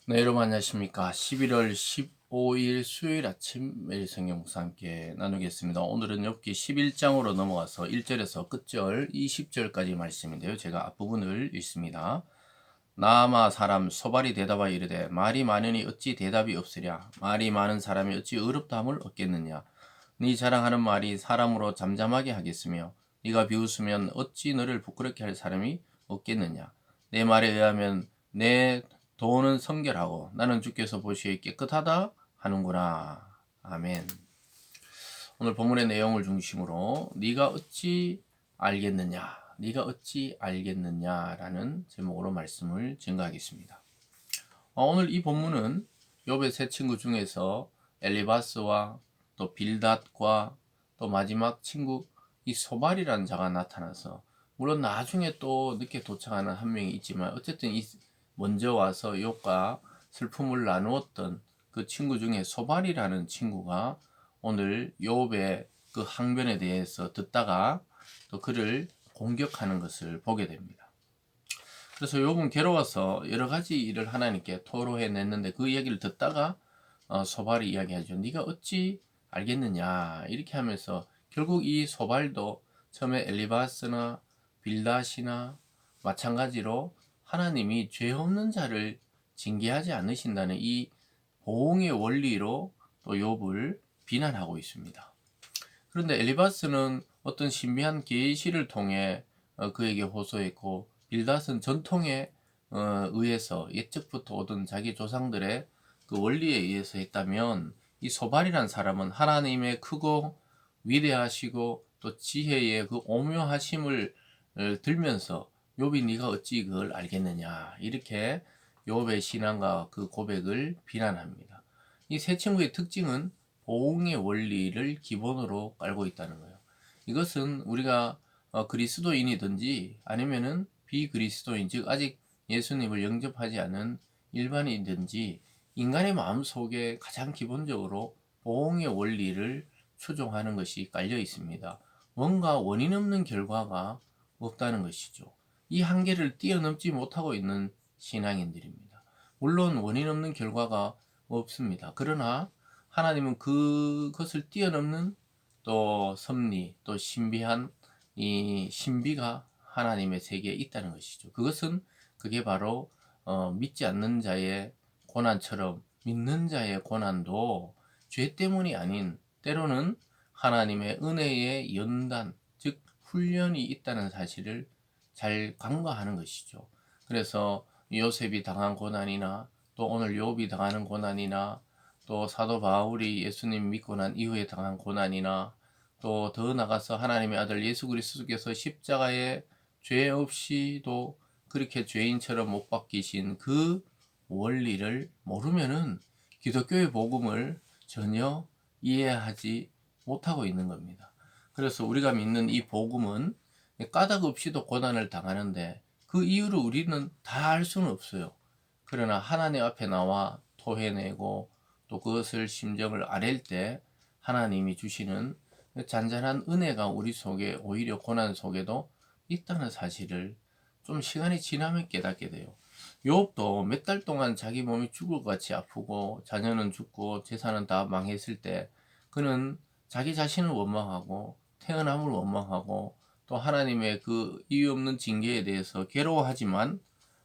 네, 여러분 안녕하십니까. 11월 15일 수요일 아침 매일 성경 묵상 함께 나누겠습니다. 오늘은 욥기 11장으로 넘어가서 1절에서 끝절 20절까지 말씀인데요. 제가 앞부분을 읽습니다. 나아마 사람 소발이 대답하여 이르되 말이 많으니 어찌 대답이 없으랴. 말이 많은 사람이 어찌 어렵다함을 얻겠느냐. 네 자랑하는 말이 사람으로 잠잠하게 하겠으며 네가 비웃으면 어찌 너를 부끄럽게 할 사람이 없겠느냐. 내 말에 의하면 내 돈은 성결하고 나는 주께서 보시기에 깨끗하다 하는구나. 아멘. 오늘 본문의 내용을 중심으로 네가 어찌 알겠느냐, 네가 어찌 알겠느냐라는 제목으로 말씀을 증거하겠습니다. 오늘 이 본문은 욥의 세 친구 중에서 엘리바스와 또 빌닷과 또 마지막 친구 이 소발이라는 자가 나타나서, 물론 나중에 또 늦게 도착하는 한 명이 있지만 어쨌든 이 먼저 와서 욥과 슬픔을 나누었던 그 친구 중에 소발이라는 친구가 오늘 욥의 그 항변에 대해서 듣다가 또 그를 공격하는 것을 보게 됩니다. 그래서 욥은 괴로워서 여러 가지 일을 하나님께 토로해 냈는데 그 이야기를 듣다가 소발이 이야기하죠. 네가 어찌 알겠느냐 이렇게 하면서 결국 이 소발도 처음에 엘리바스나 빌닷이나 마찬가지로 하나님이 죄 없는 자를 징계하지 않으신다는 이 보응의 원리로 또 욥을 비난하고 있습니다. 그런데 엘리바스는 어떤 신비한 계시를 통해 그에게 호소했고, 빌닷은 전통에 의해서 옛적부터 오던 자기 조상들의 그 원리에 의해서 했다면, 이 소발이란 사람은 하나님의 크고 위대하시고 또 지혜의 그 오묘하심을 들면서 욥이 네가 어찌 그걸 알겠느냐 이렇게 욥의 신앙과 그 고백을 비난합니다. 이 세 친구의 특징은 보응의 원리를 기본으로 깔고 있다는 거예요. 이것은 우리가 그리스도인이든지 아니면은 비그리스도인, 즉 아직 예수님을 영접하지 않은 일반인이든지 인간의 마음 속에 가장 기본적으로 보응의 원리를 추종하는 것이 깔려 있습니다. 뭔가 원인 없는 결과가 없다는 것이죠. 이 한계를 뛰어넘지 못하고 있는 신앙인들입니다. 물론 원인 없는 결과가 없습니다. 그러나 하나님은 그것을 뛰어넘는 또 섭리, 또 신비한 이 신비가 하나님의 세계에 있다는 것이죠. 그게 바로 믿지 않는 자의 고난처럼 믿는 자의 고난도 죄 때문이 아닌 때로는 하나님의 은혜의 연단, 즉 훈련이 있다는 사실을 잘 간과하는 것이죠. 그래서 요셉이 당한 고난이나 또 오늘 욥이 당하는 고난이나 또 사도 바울이 예수님 믿고 난 이후에 당한 고난이나 또 더 나가서 하나님의 아들 예수 그리스도께서 십자가에 죄 없이도 그렇게 죄인처럼 못 박히신 그 원리를 모르면은 기독교의 복음을 전혀 이해하지 못하고 있는 겁니다. 그래서 우리가 믿는 이 복음은 까닭 없이도 고난을 당하는데 그 이유를 우리는 다 알 수는 없어요. 그러나 하나님 앞에 나와 토해내고 또 그것을 심정을 아랠 때 하나님이 주시는 잔잔한 은혜가 우리 속에 오히려 고난 속에도 있다는 사실을 좀 시간이 지나면 깨닫게 돼요. 욥도 몇 달 동안 자기 몸이 죽을 것 같이 아프고 자녀는 죽고 재산은 다 망했을 때 그는 자기 자신을 원망하고 태어남을 원망하고 또 하나님의 그 이유 없는 징계에 대해서 괴로워하지만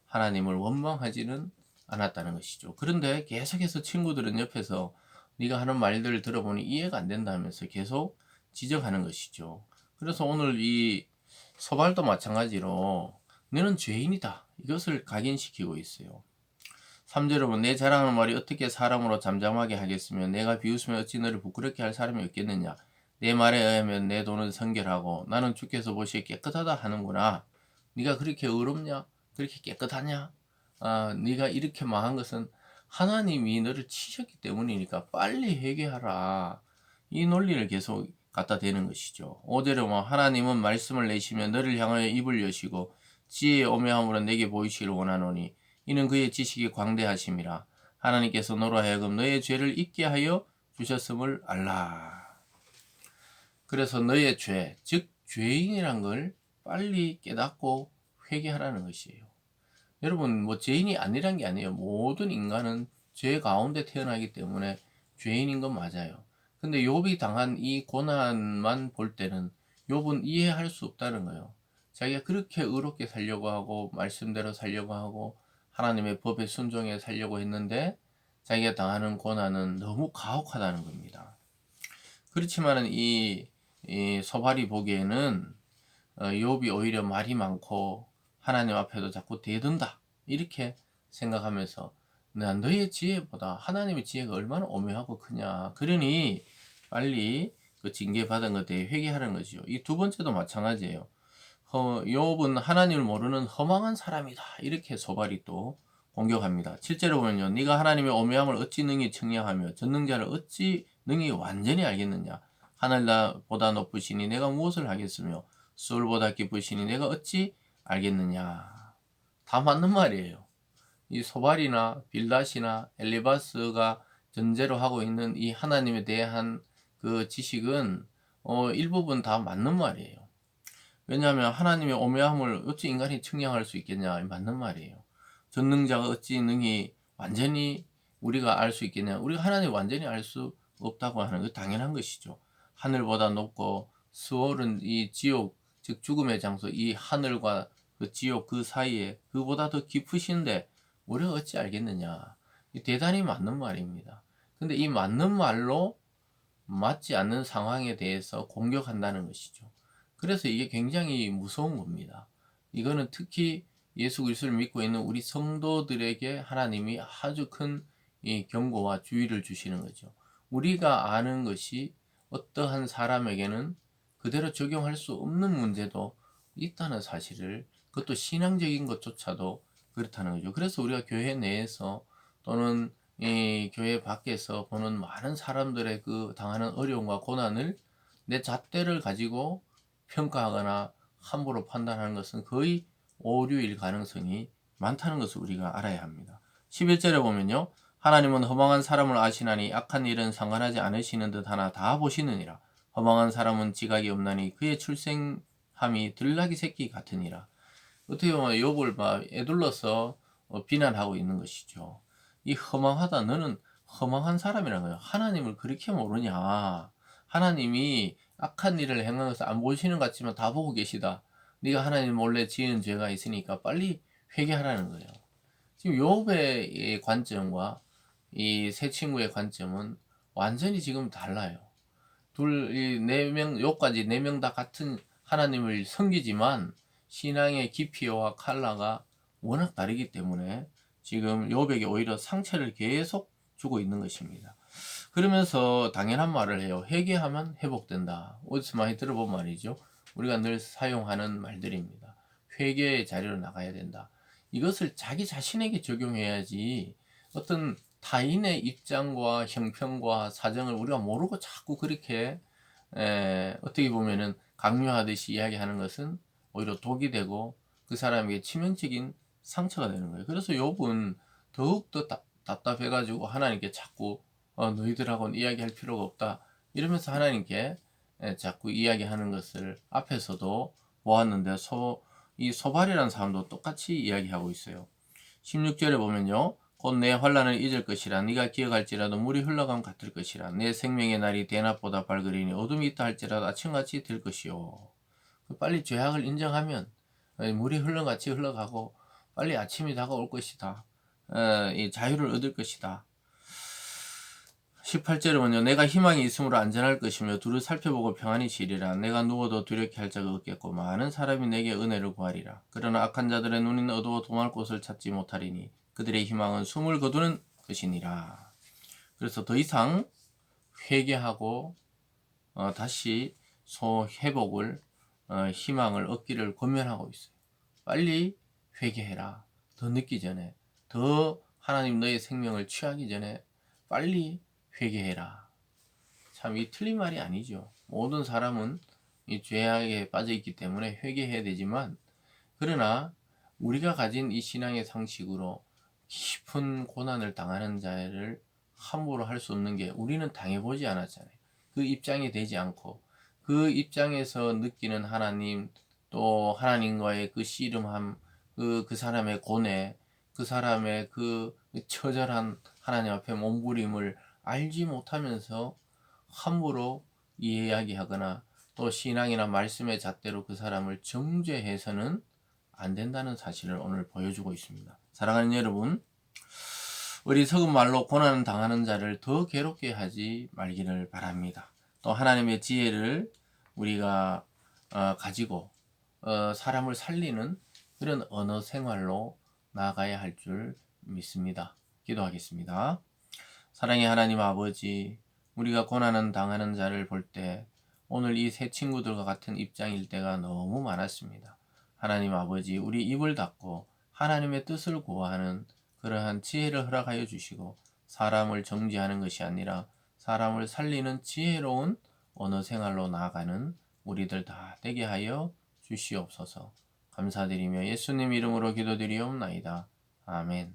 하나님을 원망하지는 않았다는 것이죠. 그런데 계속해서 친구들은 옆에서 네가 하는 말들을 들어보니 이해가 안 된다면서 계속 지적하는 것이죠. 그래서 오늘 이 소발도 마찬가지로 너는 죄인이다 이것을 각인시키고 있어요. 3절 여러분, 내 자랑하는 말이 어떻게 사람으로 잠잠하게 하겠으며 내가 비웃으면 어찌 너를 부끄럽게 할 사람이 없겠느냐. 내 말에 의하면 내 돈은 성결하고 나는 주께서 보시기에 깨끗하다 하는구나. 네가 그렇게 의롭냐? 그렇게 깨끗하냐? 네가 이렇게 망한 것은 하나님이 너를 치셨기 때문이니까 빨리 회개하라. 이 논리를 계속 갖다 대는 것이죠. 5절에 하나님은 말씀을 내시며 너를 향하여 입을 여시고 지혜의 오묘함으로 내게 보이시기를 원하노니 이는 그의 지식이 광대하심이라. 하나님께서 너로 하여금 너의 죄를 잊게 하여 주셨음을 알라. 그래서 너의 죄, 즉 죄인이란 걸 빨리 깨닫고 회개하라는 것이에요. 여러분 뭐 죄인이 아니란 게 아니에요. 모든 인간은 죄 가운데 태어나기 때문에 죄인인 건 맞아요. 근데 욥이 당한 이 고난만 볼 때는 욥은 이해할 수 없다는 거예요. 자기가 그렇게 의롭게 살려고 하고 말씀대로 살려고 하고 하나님의 법에 순종해 살려고 했는데 자기가 당하는 고난은 너무 가혹하다는 겁니다. 그렇지만은 이 소발이 보기에는 욥이 오히려 말이 많고 하나님 앞에도 자꾸 대든다 이렇게 생각하면서 난 너의 지혜보다 하나님의 지혜가 얼마나 오묘하고 크냐, 그러니 빨리 그 징계 받은 것에 대해 회개하는 거지요. 이 두 번째도 마찬가지예요. 욥은 하나님을 모르는 허망한 사람이다 이렇게 소발이 또 공격합니다. 7절에 보면요, 네가 하나님의 오묘함을 어찌 능히 청량하며 전능자를 어찌 능히 완전히 알겠느냐. 하늘보다 높으시니 내가 무엇을 하겠으며 수울보다 깊으시니 내가 어찌 알겠느냐. 다 맞는 말이에요. 이 소발이나 빌닷이나 엘리바스가 전제로 하고 있는 이 하나님에 대한 그 지식은 일부분 다 맞는 말이에요. 왜냐하면 하나님의 오묘함을 어찌 인간이 측량할 수 있겠냐, 맞는 말이에요. 전능자가 어찌 능히 완전히 우리가 알 수 있겠냐. 우리가 하나님 완전히 알 수 없다고 하는 거 당연한 것이죠. 하늘보다 높고 스월은 이 지옥, 즉 죽음의 장소, 이 하늘과 그 지옥 그 사이에 그보다 더 깊으신데 우리가 어찌 알겠느냐. 대단히 맞는 말입니다. 근데 이 맞는 말로 맞지 않는 상황에 대해서 공격한다는 것이죠. 그래서 이게 굉장히 무서운 겁니다. 이거는 특히 예수 그리스도를 믿고 있는 우리 성도들에게 하나님이 아주 큰 이 경고와 주의를 주시는 거죠. 우리가 아는 것이 어떠한 사람에게는 그대로 적용할 수 없는 문제도 있다는 사실을, 그것도 신앙적인 것조차도 그렇다는 거죠. 그래서 우리가 교회 내에서 또는 이 교회 밖에서 보는 많은 사람들의 그 당하는 어려움과 고난을 내 잣대를 가지고 평가하거나 함부로 판단하는 것은 거의 오류일 가능성이 많다는 것을 우리가 알아야 합니다. 11절에 보면요, 하나님은 허망한 사람을 아시나니 악한 일은 상관하지 않으시는 듯 하나 다 보시느니라. 허망한 사람은 지각이 없나니 그의 출생함이 들나귀 새끼 같으니라. 어떻게 보면 욥을 막 애둘러서 비난하고 있는 것이죠. 이 허망하다, 너는 허망한 사람이라는 거예요. 하나님을 그렇게 모르냐. 하나님이 악한 일을 행하는 것을 안 보시는 것 같지만 다 보고 계시다. 네가 하나님 몰래 지은 죄가 있으니까 빨리 회개하라는 거예요. 지금 욥의 관점과 이 세 친구의 관점은 완전히 지금 달라요. 네 명, 욥까지 네 명 다 같은 하나님을 섬기지만 신앙의 깊이와 칼라가 워낙 다르기 때문에 지금 욥에게 오히려 상처를 계속 주고 있는 것입니다. 그러면서 당연한 말을 해요. 회개하면 회복된다. 어디서 많이 들어본 말이죠. 우리가 늘 사용하는 말들입니다. 회개의 자리로 나가야 된다. 이것을 자기 자신에게 적용해야지 어떤 타인의 입장과 형편과 사정을 우리가 모르고 자꾸 그렇게 어떻게 보면은 강요하듯이 이야기하는 것은 오히려 독이 되고 그 사람에게 치명적인 상처가 되는 거예요. 그래서 욥은 더욱더 답답해가지고 하나님께 자꾸 너희들하고는 이야기할 필요가 없다 이러면서 하나님께 자꾸 이야기하는 것을 앞에서도 보았는데 이 소발이라는 사람도 똑같이 이야기하고 있어요. 16절에 보면요, 곧 내 환난을 잊을 것이라. 네가 기억할지라도 물이 흘러감 같을 것이라. 내 생명의 날이 대낮보다 밝으리니 어둠이 있다 할지라도 아침같이 될 것이요. 빨리 죄악을 인정하면 물이 흘러같이 흘러가고 빨리 아침이 다가올 것이다. 이 자유를 얻을 것이다. 18절에 보면 내가 희망이 있으므로 안전할 것이며 두루 살펴보고 평안히 쉬리라. 내가 누워도 두렵게 할 자가 없겠고 많은 사람이 내게 은혜를 구하리라. 그러나 악한 자들의 눈은 어두워 도망할 곳을 찾지 못하리니 그들의 희망은 숨을 거두는 것이니라. 그래서 더 이상 회개하고 다시 회복을 희망을 얻기를 권면하고 있어요. 빨리 회개해라. 더 늦기 전에, 더 하나님 너의 생명을 취하기 전에 빨리 회개해라. 참 이 틀린 말이 아니죠. 모든 사람은 이 죄악에 빠져 있기 때문에 회개해야 되지만, 그러나 우리가 가진 이 신앙의 상식으로 깊은 고난을 당하는 자를 함부로 할 수 없는 게, 우리는 당해보지 않았잖아요. 그 입장이 되지 않고 그 입장에서 느끼는 하나님, 또 하나님과의 그 씨름함, 그 사람의 고뇌, 그 사람의 그 처절한 하나님 앞에 몸부림을 알지 못하면서 함부로 이야기하거나 또 신앙이나 말씀의 잣대로 그 사람을 정죄해서는 안 된다는 사실을 오늘 보여주고 있습니다. 사랑하는 여러분, 어리석은 말로 고난 당하는 자를 더 괴롭게 하지 말기를 바랍니다. 또 하나님의 지혜를 우리가 가지고 사람을 살리는 그런 언어 생활로 나아가야 할 줄 믿습니다. 기도하겠습니다. 사랑의 하나님 아버지, 우리가 고난을 당하는 자를 볼 때 오늘 이 세 친구들과 같은 입장일 때가 너무 많았습니다. 하나님 아버지, 우리 입을 닫고 하나님의 뜻을 구하는 그러한 지혜를 허락하여 주시고 사람을 정죄하는 것이 아니라 사람을 살리는 지혜로운 언어 생활로 나아가는 우리들 다 되게 하여 주시옵소서. 감사드리며 예수님 이름으로 기도드리옵나이다. 아멘.